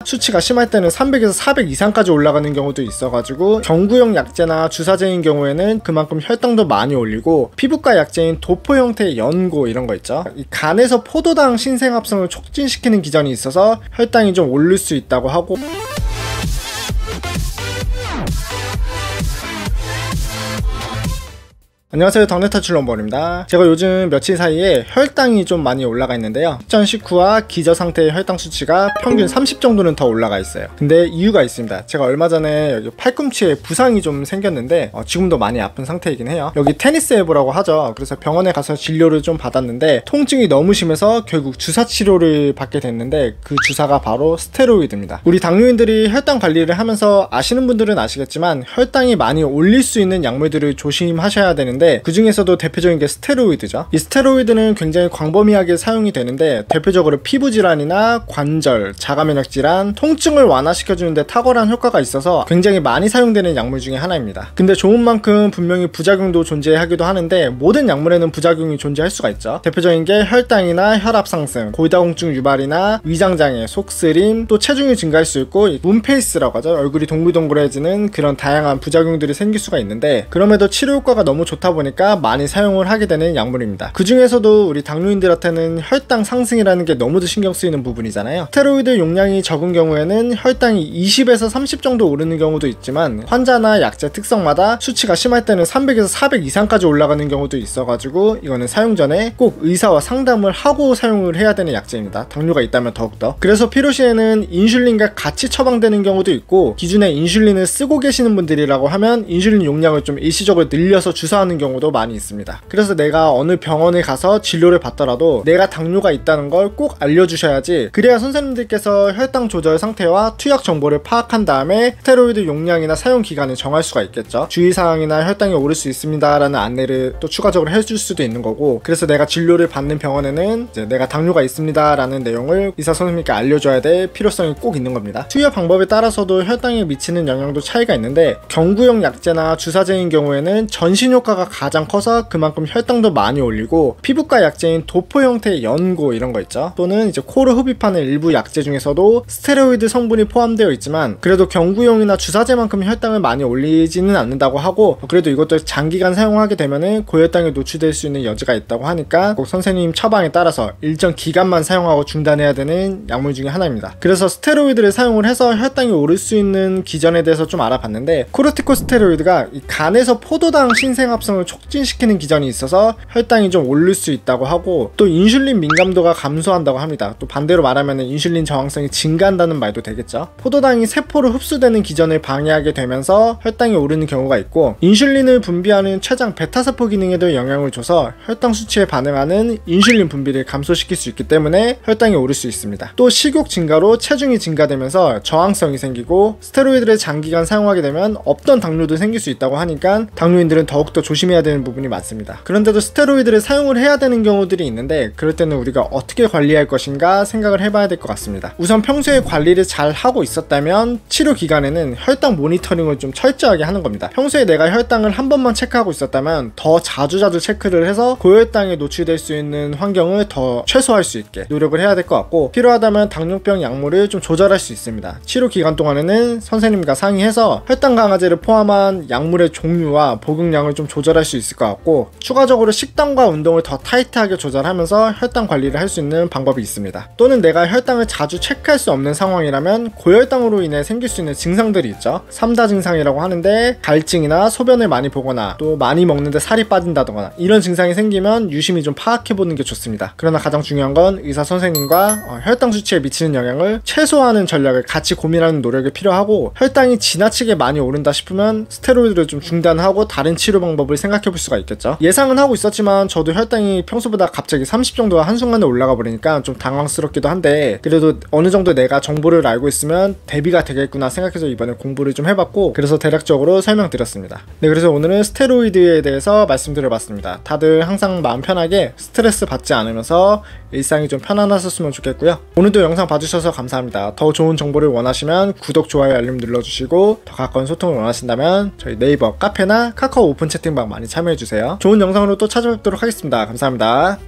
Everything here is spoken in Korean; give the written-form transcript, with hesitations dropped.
수치가 심할 때는 300에서 400 이상까지 올라가는 경우도 있어가지고 경구용 약제나 주사제인 경우에는 그만큼 혈당도 많이 올리고 피부과 약제인 도포 형태의 연고 이런 거 있죠. 이 간에서 포도당 신생합성을 촉진시키는 기전이 있어서 혈당이 좀 오를 수 있다고 하고, 안녕하세요, 덕내탈출럼버입니다. 제가 요즘 며칠 사이에 혈당이 좀 많이 올라가 있는데요, 식전 식후와 기저 상태의 혈당 수치가 평균 30 정도는 더 올라가 있어요. 근데 이유가 있습니다. 제가 얼마 전에 여기 팔꿈치에 부상이 좀 생겼는데 지금도 많이 아픈 상태이긴 해요. 여기 테니스 엘보라고 하죠. 그래서 병원에 가서 진료를 좀 받았는데 통증이 너무 심해서 결국 주사 치료를 받게 됐는데, 그 주사가 바로 스테로이드입니다. 우리 당뇨인들이 혈당 관리를 하면서 아시는 분들은 아시겠지만 혈당이 많이 올릴 수 있는 약물들을 조심하셔야 되는데, 그 중에서도 대표적인 게 스테로이드죠. 이 스테로이드는 굉장히 광범위하게 사용이 되는데 대표적으로 피부질환이나 관절, 자가면역질환, 통증을 완화시켜주는데 탁월한 효과가 있어서 굉장히 많이 사용되는 약물 중에 하나입니다. 근데 좋은 만큼 분명히 부작용도 존재하기도 하는데 모든 약물에는 부작용이 존재할 수가 있죠. 대표적인 게 혈당이나 혈압 상승, 골다공증 유발이나 위장장애, 속쓰림, 또 체중이 증가할 수 있고 문페이스라고 하죠. 얼굴이 동글동글해지는 그런 다양한 부작용들이 생길 수가 있는데, 그럼에도 치료 효과가 너무 좋다 보니까 많이 사용을 하게 되는 약물입니다. 그 중에서도 우리 당뇨인들한테는 혈당 상승이라는 게 너무도 신경 쓰이는 부분이잖아요. 스테로이드 용량이 적은 경우에는 혈당이 20에서 30 정도 오르는 경우도 있지만, 환자나 약제 특성마다 수치가 심할 때는 300에서 400 이상까지 올라가는 경우도 있어가지고 이거는 사용 전에 꼭 의사와 상담을 하고 사용을 해야 되는 약제입니다. 당뇨가 있다면 더욱더. 그래서 필요시에는 인슐린과 같이 처방되는 경우도 있고, 기존에 인슐린을 쓰고 계시는 분들이라고 하면 인슐린 용량을 좀 일시적으로 늘려서 주사하는 경우도 많이 있습니다. 그래서 내가 어느 병원에 가서 진료를 받더라도 내가 당뇨가 있다는 걸 꼭 알려주셔야지, 그래야 선생님들께서 혈당 조절 상태와 투약 정보를 파악한 다음에 스테로이드 용량이나 사용 기간을 정할 수가 있겠죠. 주의사항이나 혈당이 오를 수 있습니다 라는 안내를 또 추가적으로 해줄 수도 있는 거고, 그래서 내가 진료를 받는 병원에는 이제 내가 당뇨가 있습니다 라는 내용을 의사 선생님께 알려줘야 될 필요성이 꼭 있는 겁니다. 투여 방법에 따라서도 혈당에 미치는 영향도 차이가 있는데, 경구용 약제나 주사제인 경우에는 전신 효과가 가장 커서 그만큼 혈당도 많이 올리고, 피부과 약제인 도포 형태의 연고 이런 거 있죠. 또는 이제 코를 흡입하는 일부 약제 중에서도 스테로이드 성분이 포함되어 있지만 그래도 경구용이나 주사제만큼 혈당을 많이 올리지는 않는다고 하고, 그래도 이것도 장기간 사용하게 되면은 고혈당에 노출될 수 있는 여지가 있다고 하니까 꼭 선생님 처방에 따라서 일정 기간만 사용하고 중단해야 되는 약물 중에 하나입니다. 그래서 스테로이드를 사용을 해서 혈당이 오를 수 있는 기전에 대해서 좀 알아봤는데, 코르티코스테로이드가 이 간에서 포도당 신생합성을 촉진시키는 기전이 있어서 혈당이 좀 오를 수 있다고 하고, 또 인슐린 민감도가 감소한다고 합니다. 또 반대로 말하면 인슐린 저항성이 증가한다는 말도 되겠죠. 포도당이 세포로 흡수되는 기전을 방해하게 되면서 혈당이 오르는 경우가 있고, 인슐린을 분비하는 췌장 베타세포 기능에도 영향을 줘서 혈당 수치에 반응하는 인슐린 분비를 감소시킬 수 있기 때문에 혈당이 오를 수 있습니다. 또 식욕 증가로 체중이 증가되면서 저항성이 생기고, 스테로이드를 장기간 사용하게 되면 없던 당뇨도 생길 수 있다고 하니까 당뇨인들은 더욱더 조심해야 되는 부분이 많습니다. 그런데도 스테로이드를 사용을 해야 되는 경우들이 있는데, 그럴 때는 우리가 어떻게 관리할 것인가 생각을 해봐야 될 것 같습니다. 우선 평소에 관리를 잘 하고 있었다면 치료 기간에는 혈당 모니터링을 좀 철저하게 하는 겁니다. 평소에 내가 혈당을 한 번만 체크하고 있었다면 더 자주 체크를 해서 고혈당에 노출될 수 있는 환경을 더 최소화할 수 있게 노력을 해야 될 것 같고, 필요하다면 당뇨병 약물을 좀 조절할 수 있습니다. 치료 기간 동안에는 선생님과 상의해서 혈당 강화제를 포함한 약물의 종류와 복용량을 좀 조절할 수 있을 것 같고, 추가적으로 식단과 운동을 더 타이트하게 조절하면서 혈당 관리를 할 수 있는 방법이 있습니다. 또는 내가 혈당을 자주 체크할 수 없는 상황이라면 고혈당으로 인해 생길 수 있는 증상들이 있죠. 3다 증상이라고 하는데, 갈증이나 소변을 많이 보거나 또 많이 먹는데 살이 빠진다거나 이런 증상이 생기면 유심히 좀 파악해보는 게 좋습니다. 그러나 가장 중요한 건 의사 선생님과 혈당 수치에 미치는 영향을 최소화하는 전략을 같이 고민하는 노력이 필요하고, 혈당이 지나치게 많이 오른다 싶으면 스테로이드를 좀 중단하고 다른 치료 방법을 생각해볼 수가 있겠죠. 예상은 하고 있었지만 저도 혈당이 평소보다 갑자기 30 정도가 한순간에 올라가 버리니까 좀 당황스럽기도 한데, 그래도 어느 정도 내가 정보를 알고 있으면 대비가 되겠구나 생각해서 이번에 공부를 좀 해봤고, 그래서 대략적으로 설명드렸습니다. 네, 그래서 오늘은 스테로이드에 대해서 말씀드려봤습니다. 다들 항상 마음 편하게 스트레스 받지 않으면서 일상이 좀 편안하셨으면 좋겠고요. 오늘도 영상 봐주셔서 감사합니다. 더 좋은 정보를 원하시면 구독, 좋아요, 알림 눌러주시고, 더 가까운 소통을 원하신다면 저희 네이버, 카페나 카카오 오픈 채팅방 많이 참여해주세요. 좋은 영상으로 또 찾아뵙도록 하겠습니다. 감사합니다.